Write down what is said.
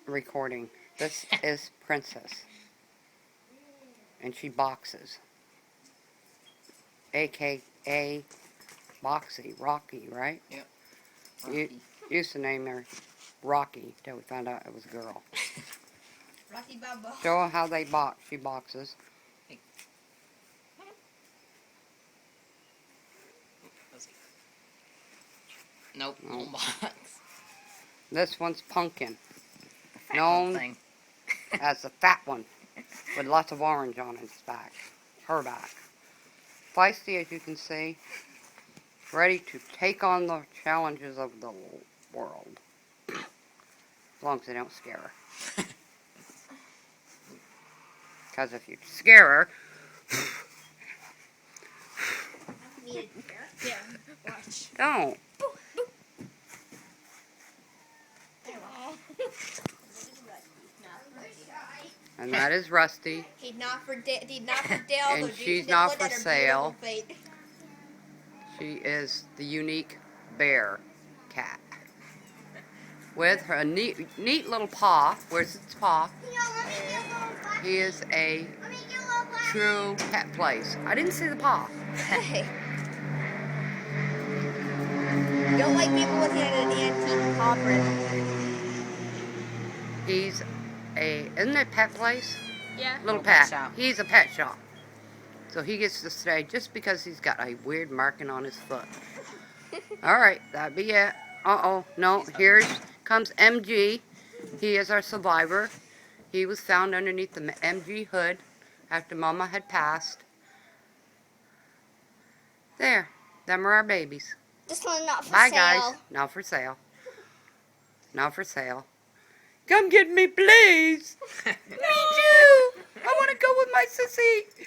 recording. This is Princess. And she boxes. AKA Boxy. Rocky, right? Yep. You used to name her Rocky till we found out it was a girl. Rocky Balboa. Show her how they box. She boxes. Hey. Nope, no box. This one's Pumpkin, Fat known thing. as the fat one, with lots of orange on its back. Her back. Feisty, as you can see. Ready to take on the challenges of the world. As long as they don't scare her. Because if you scare her... Yeah, watch. Don't. And that is Rusty. He'd not for Dale. And she's not for sale. She is the unique bear cat. With her neat little paw. Where's its paw? He is a true pet place. I didn't see the paw. Hey. Don't like people looking at an antique paw print. He's isn't it pet place? Yeah. Little pet pet. shop. He's a pet shop. So he gets to stay just because he's got a weird marking on his foot. Alright, that'd be it. Uh-oh, no, here comes MG. He is our survivor. He was found underneath the MG hood after Mama had passed. There, them are our babies. This one not for Bye, sale. guys. Not for sale. Not for sale. Come get me, please. Me too. I want to go with my sissy.